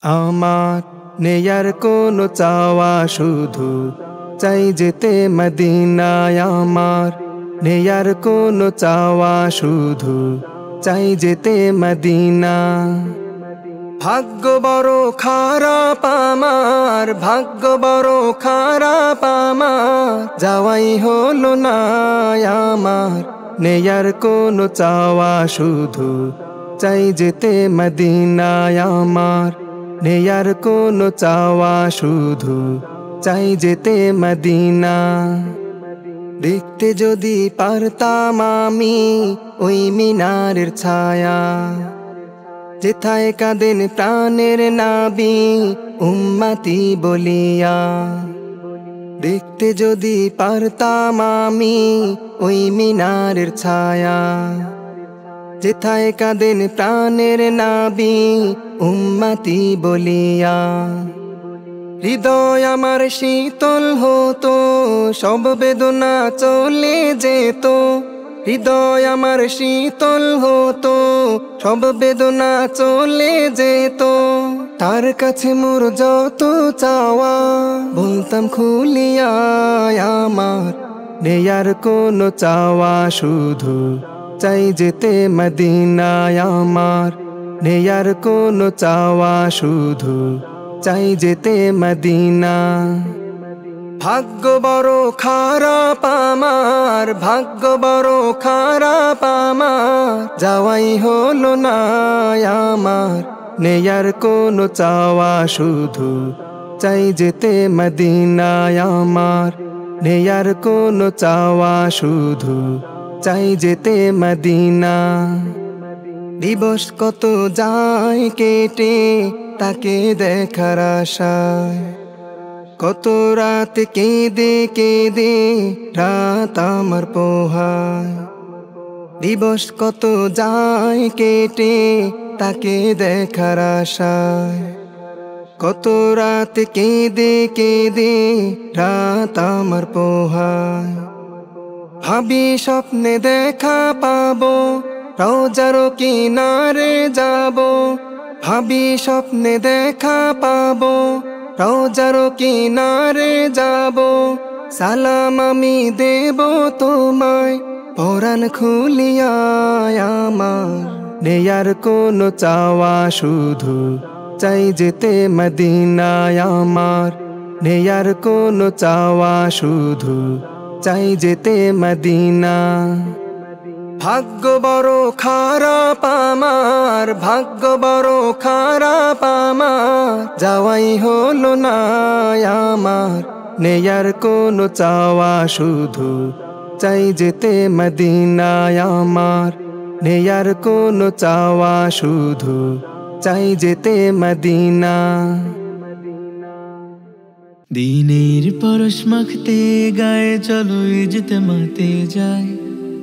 আমার নেই আর কোনো চাওয়া, শুধু চাই যেতে মদিনায়। আমার নেই আর কোনো চাওয়া, শুধু চাই যেতে মদিনা। ভাগ্য বড় খারাপ আমার, ভাগ্য বড় খারাপ আমার, যাওয়াই হলো না আমার। নেই আর কোনো চাওয়া, শুধু চাই যেতে মদিনায়। আমার নেই আর কোনো চাওয়া, শুধু চাই যেতে মদিনা। দেখতে যদি পারতাম আমি ওই মিনারের ছায়া, যেথায় কাঁদেন প্রাণের নাবি উম্মতি বলিয়া। দেখতে যদি পারতাম আমি ওই মিনারের ছায়া, যেথায় কাঁদেন প্রাণের নাবি উম্মতি বলিয়া। হৃদয় আমার শীতল হতো, সব বেদনা চলে যেত। হৃদয় আমার শীতল হতো, সব বেদনা চলে যেত। তার কাছে মোর যত চাওয়া, বলতাম খুলিয়া আমার নেই আর কোনো চাওয়া, শুধু চাই যেতে মদিনায়। আমার নেই আর কোনো চাওয়া, শুধু চাই যেতে মদিনা। ভাগ্য বড় খারাপ আমার, ভাগ্য বড় খারাপ আমার, যাওয়াই হলো না আমার। নেই আর কোনো চাওয়া, শুধু চাই যেতে মদিনায়। আমার নেই আর কোনো চাওয়া, শুধু চাই যেতে মদিনা। দিবস কত যায় কেটে তাকে দেখার আশায়, কত রাত কেঁদে কেঁদে রাত আমার পোহায়। দিবস কত যায় কেটে তাকে দেখার আশায়, কত রাত কেঁদে কেঁদে রাত আমার পোহায়। ভাবি স্বপ্নে দেখা পাবো, রওজার কিনারে যাব। ভাবি স্বপ্নে দেখা পাবো, রওজার কিনারে যাব। সালাম আমি দেব তোমায় পরাণ খুলিয়া আমার। নেই আর কোনো চাওয়া, শুধু চাই যেতে মদিনায়। আমার নেই আর কোনো চাওয়া, শুধু চাই যেতে মদিনা। ভাগ্য বড় খারাপ আমার, ভাগ্য বড় খারাপ আমার, যাওয়াই হলো না আমার। নেই আর কোনো চাওয়া, শুধু চাই যেতে মদিনায়। আমার নেই আর কোনো চাওয়া, শুধু চাই যেতে মদিনা। দিনের পরশ মাখতে গায়ে চলো ইজতেমাতে যাই।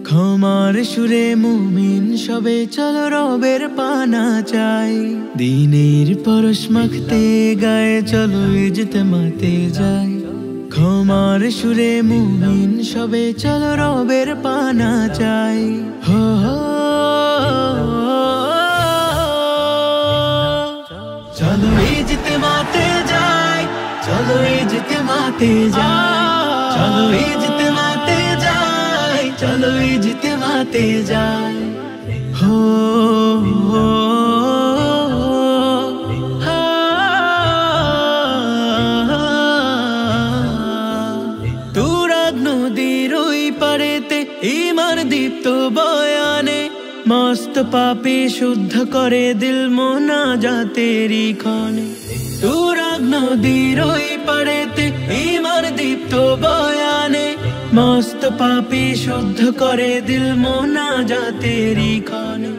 ক্ষমার সুরে মুমিন সবে চলো রবের পানা চাই। দিনের পরশ মাখতে গায়ে চলো ইজতেমাতে যাই। ক্ষমার সুরে মুমিন সবে চলো রবের পানা চাই। হো হো চলো ইজতেমাতে যাই, চলো ইজতেমাতে যাই, চলো ইজতেমাতে যাই, চলো ইজতেমাতে যাই। হো তুরাগ নদীর ওই পারেতে ইমার দীপ্ত বয়ানে, মস্ত পাপী শুদ্ধ করে দিল মোনাজাতেরি ক্ষণে। তুরাগ নদীর ওই পারেতে ইমার দীপ্ত বয়ানে, মস্ত পাপী শুদ্ধ করে দিল মোনাজাতেরি ক্ষণে।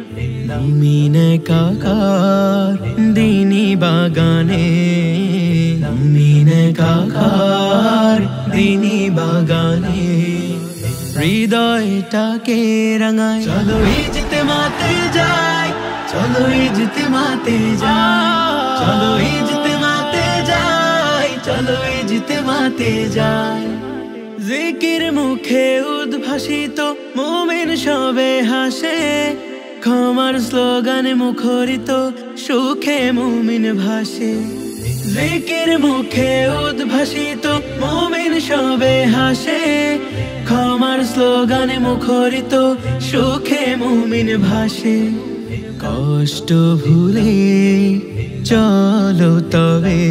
মুমিন একাকার দিনী বাগানে, মুমিন একাকার দিনী বাগানে, হৃদয়টাকে রাঙায়। চলো ইজতেমাতে যাই, চলো ইজতেমাতে যাই, চলো ইজতেমাতে যাই, চলো ইজতেমাতে যাই। জিকির মুখে উদ্ভাসিত মুমিন সবে হাসে, ক্ষমার স্লোগানে মুখরিত সুখে মুমিন ভাসে। জিকির মুখে উদ্ভাসিত মুমিন সবে হাসে, ক্ষমার স্লোগানে মুখরিত সুখে মুমিন ভাসে। কষ্ট ভুলে চলো তবে,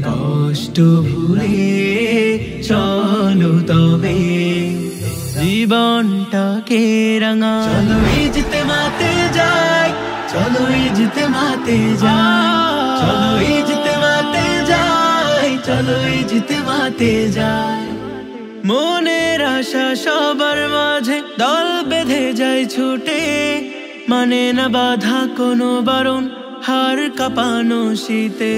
কষ্ট ভুলে চলো তবে, জীবনটাকে রাঙা। চলো ইজতেমাতে যাই, চলো ইজতেমাতে যাই, চলো ইজতেমাতে যাই, চলো ইজতেমাতে যাই। মনের আশা সবার মাঝে দল বেঁধে যায় ছুটে, মানে না বাধা কোনো বারণ, হার কাঁপানো শীতে।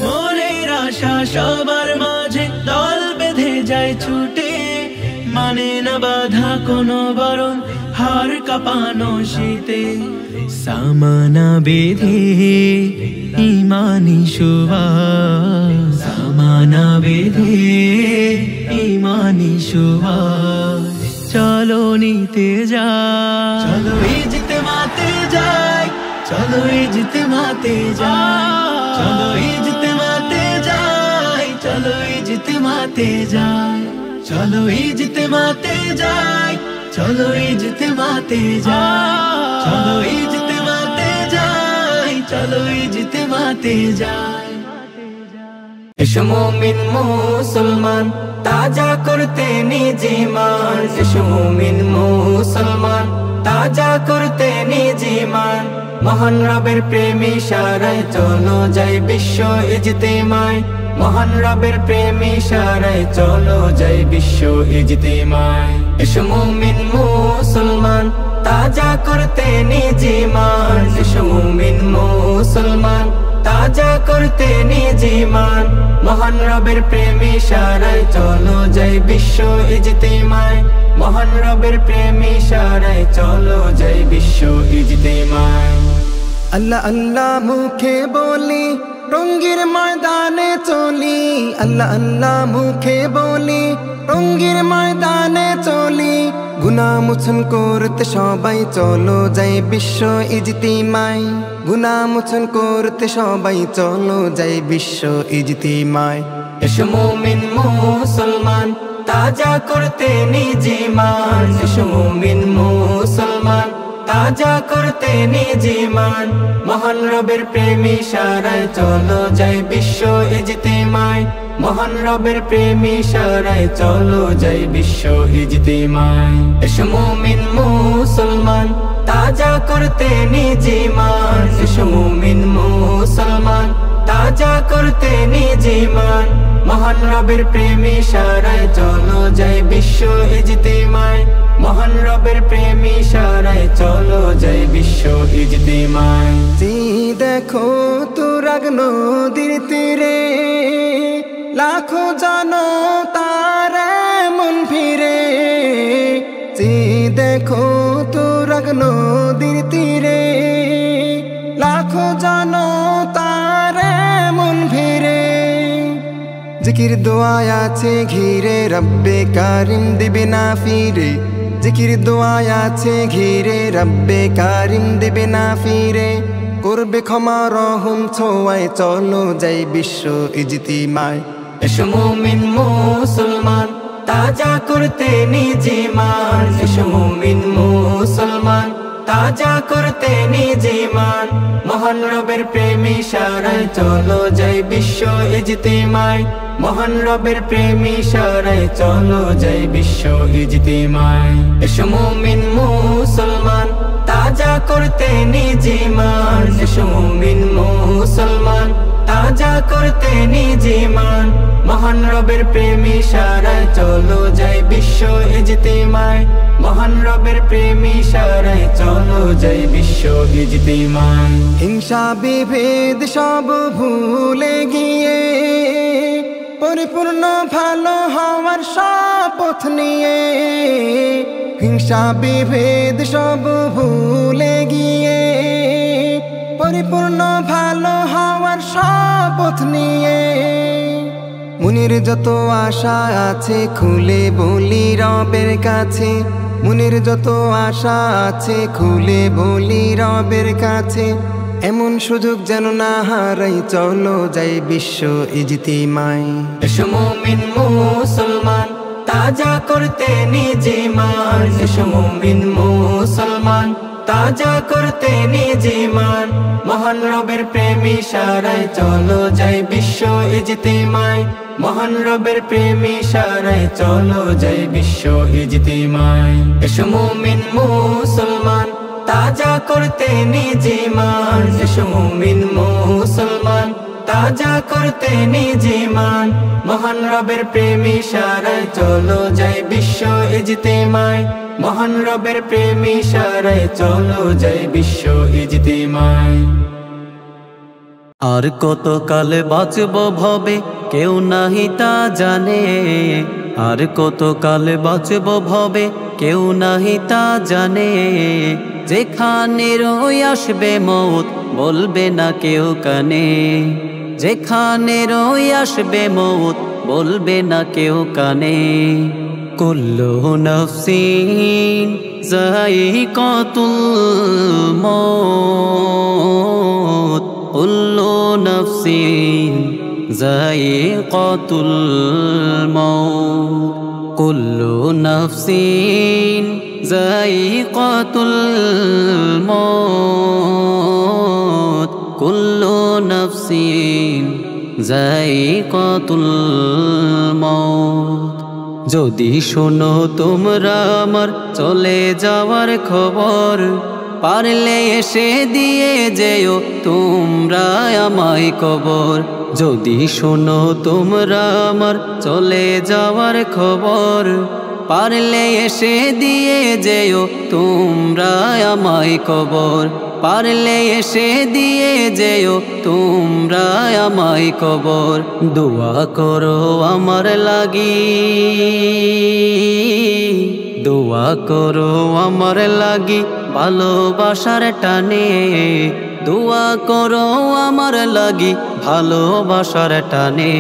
মনের আশা সবার মাঝে দল বেঁধে যায় ছুটে, মানে না বাধা কোনো বারণ, হার কাঁপানো শীতে। সামানা বেঁধে ইমানি সুবাস, সামানা বেঁধে ইমানি সুবাস। চলো নিতে যাই, চলো ইজতেমাতে যাই, চলো ইজতেমাতে যাই, চলো ইজতেমাতে যাই, চলো ইজতেমাতে যাই, চলো ইজতেমাতে যাই, চলো ইজতেমাতে যাই, চলো ইজতেমাতে যাই, চলো ইজতেমাতে যাই। এসো মুমিন মুসলমান তাজা করতে নিজ ঈমান, এসো মুমিন মুসলমান তাজা করতে নিজ ঈমান। মহান রবের প্রেম ইশারায় চলো যাই বিশ্ব ইজতেমায়, মহান রবের প্রেম ইশারায় চলো যাই বিশ্ব ইজতেমায়। এসো মুমিন মুসলমান তাজা করতে নিজ ঈমান, এসো মুমিন মুসলমান তাজা করতে নিজ ঈমান। মহান রবের প্রেম ইশারায় চলো যাই বিশ্ব ইজতেমায়, মহান রবের প্রেম ইশারায় চলো যাই বিশ্ব ইজতেমায়। আল্লাহ আল্লাহ মুখে বলি রঙ্গির ময়দানে চলি, আল্লাহ আল্লাহ মুখে বলি রঙ্গির ময়দানে চলি। গুনাহ মোচন করতে সবাই চলো যাই বিশ্ব ইজতেমায়, গুনাহ মোচন করতে সবাই চলো যাই বিশ্ব ইজতেমায়। এসো মুমিন মুসলমান তাজা করতে নিজ ঈমান, এসো মুমিন মুসলমান তাজা করতে নিজ ঈমান। মহান রবের প্রেম ইশারায় চলো যাই বিশ্ব ইজতেমায়, মহান রবের প্রেম ইশারায় চলো যাই বিশ্ব ইজতেমায়। এসো মুমিন মুসলমান তাজা করতে নিজ ঈমান, এসো মুমিন মুসলমান তাজা করতে নিজ ঈমান। মহান রবের প্রেম ইশারায় চলো যাই বিশ্ব ইজতেমায়, মহান রবের প্রেম ইশারায় চলো যাই বিশ্ব ইজতেমায়। দেখো তুরাগ নদীর তীরে লাখো জানো তার মন ফিরে, দেখো তুরাগ নদীর তীরে লাখো জানো তার মন ফিরে। জিকির দোয়া আছে ঘিরে রব্বে কারিম দিবে না ফিরে, জিকির দোয়া আছে ঘিরে রব্বে কারিম দিবে না ফিরে। করবে ক্ষমা রহম ছোঁয়ায় চলো যাই বিশ্ব ইজতেমায়। এসো মুমিন মুসলমান তাজা করতে নিজ ঈমান, এসো মুমিন মুসলমান তাজা করতে নিজ ঈমান। মহান রবের প্রেম ইশারায় চলো যাই বিশ্ব ইজতেমায়, মহান রবের প্রেম ইশারায় চলো যাই বিশ্ব ইজতেমায়। এসো মুমিন মুসলমান তাজা করতে নিজ ঈমান, এসো মুমিন মুসলমান তাজা করতে নিজ ঈমান। মহান রবের প্রেম ইশারায় চলো যাই বিশ্ব ইজতেমায়, মহান রবের প্রেম ইশারায় চলো যাই বিশ্ব ইজতেমায়। হিংসা বিভেদ সব ভুলে গিয়ে পরিপূর্ণ ভালো হওয়ার শপথ নিয়ে, হিংসা বিভেদ সব ভুলে গিয়ে পরিপূর্ণ ভালো হওয়ার শপথ নিয়ে। মনের যত আশা আছে খুলে বলি রবের কাছে, মনের যত আশা আছে খুলে বলি রবের কাছে। এমন সুযোগ যেন না হারাই, চলো যাই বিশ্ব ইজতিমায়। এসো মুমিন মুসলমান তাজা করতে নিজ ঈমান, এসো মুমিন মুসলমান তাজা করতে নিজ ঈমান। মহান রবের প্রেম ইশারায় চলো যাই বিশ্ব ইজতিমায়, মহান রবের প্রেম ইশারায় চলো যাই বিশ্ব ইজতিমায়। এসো মুমিন মুসলমান তাজা করতে নিজ ঈমান, এসো মুমিন মুসলমান তাজা করতে নিজ ঈমান। মহান রবের প্রেম ইশারায় চলো যাই বিশ্ব ইজতিমায়, মহান রবের প্রেম ইশারায় চলো যাই বিশ্ব ইজতিমায়। আর কত কাল বাঁচব ভবে কেউ নাহি তা জানে, আর কত কাল বাঁচব ভবে কেউ নাহি তা জানে। যেখানে রই আসবে মউত বলবে না কেউ কানে, যেখানে রই আসবে মউত বলবে না কেউ কানে। কুল্লু নাফসিন যায়িকাতুল মউত, কুল্লু নাফসিন যায়িকাতুল মউত, কুল্লু নাফসিন যায়িকাতুল মউত, কুল্লু নাফসিন যায়িকাতুল মউত। যদি শোনো তোমরা আমার চলে যাওয়ার খবর, পারলে এসে দিয়ে যেও তোমরা আমায় কবর। যদি শোনো তোমরা আমার চলে যাওয়ার খবর, পারলে এসে দিয়ে যেও তোমরা আমায় কবর। পারলে এসে দিয়ে যেও তোমরা আমায় কবর। দোয়া করো আমার লাগি, দোয়া করো আমার লাগি ভালোবাসার টানে, দোয়া করো আমার লাগি ভালোবাসার টানে।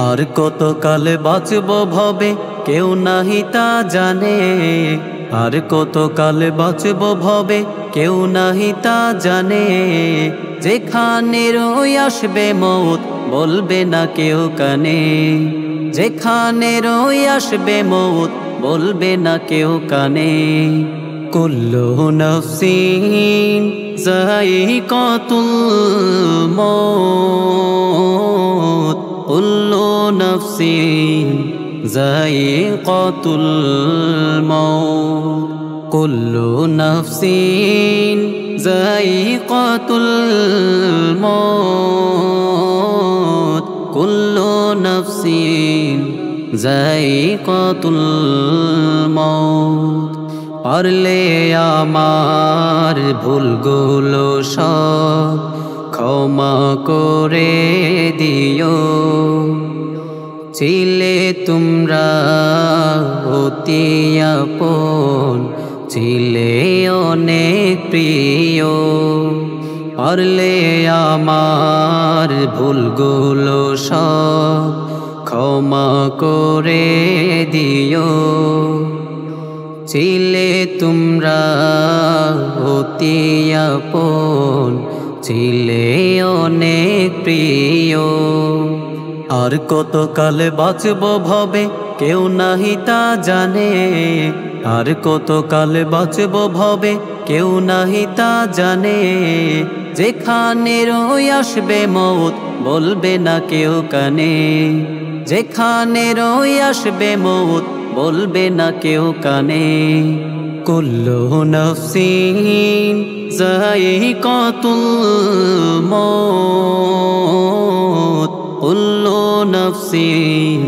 আর কত কাল বাঁচব ভবে কেউ নাহি তা জানে, আর কত কাল বাঁচব ভবে কেউ নাহি তা জানে। যেখানে রই আসবে মউত বলবে না কেউ কানে, যেখানে রই আসবে মউত বলবে না কেউ কানে। কুল্লু নাফসিন যায়িকাতুল মউত, কুল্লু নাফসিন যায়িকাতুল মউত, কুল্লু নাফসিন যায়িকাতুল মউত, কুল্লু নাফসিন যায়িকাতুল মউত। পারলে আমার ভুলগুলো সব ক্ষমা করে দিও, ছিলে তোমরা অতি আপন, ছিলে অনেক প্রিয়। পারলে আমার ভুলগুলো সব ক্ষমা করে দিও, ছিলে তোমরা অতি আপন, ছিলে অনেক প্রিয়। আর কত কাল বাঁচব ভবে কেউ নাহি তা জানে, আর কত কাল বাঁচব ভবে কেউ নাহি তা জানে। যেখানে রই আসবে মউত বলবে না কেউ কানে, যেখানে রই আসবে মউত বলবে না কেউ কানে। কুল্লু নাফসিন যায়িকাতুল মউত, কুল্লু নাফসিন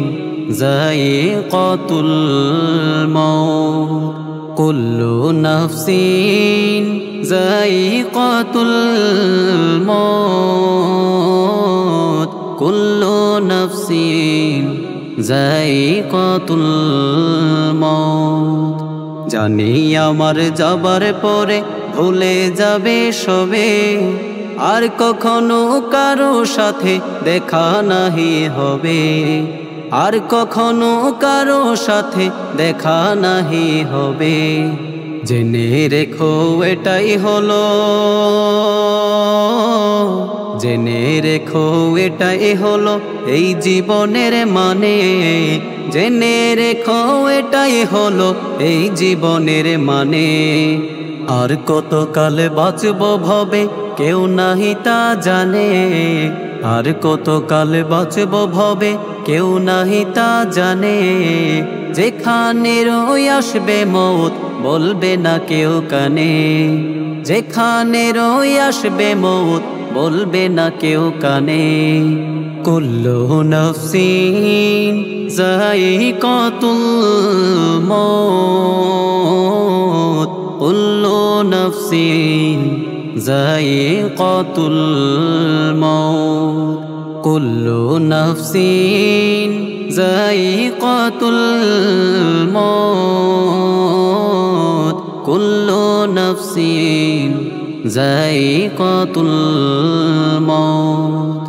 যায়িকাতুল মউত, কুল্লু নাফসিন যায়িকাতুল মউত, কুল্লু নাফসিন যায়িকাতুল মউত। জানি আমার যাবার পরে ভুলে যাবে সবে, আর কখনো কারো সাথে দেখা নাহি হবে, আর কখনো কারো সাথে দেখা নাহি হবে। জেনে রেখো এটাই হলো, জেনে রেখো এটাই হলো এই জীবনের মানে, জেনে রেখো এটাই হলো এই জীবনের মানে। আর কতকাল বাঁচব ভবে কেউ নাহি তা জানে, আর কতকাল বাঁচব ভবে কেউ নাহি তা জানে। যেখানে রই আসবে মৌত বলবে না কেউ কানে, যেখানে রই আসবে মৌত বলবে না কেউ কানে। কুল্লু নাফসিন যায়িকাতুল মউত, কুল্লু নাফসিন যায়িকাতুল মউত, কুল্লু নাফসিন যায়িকাতুল মউত, কুল্লু নাফসিন যায়িকাতুল মউত।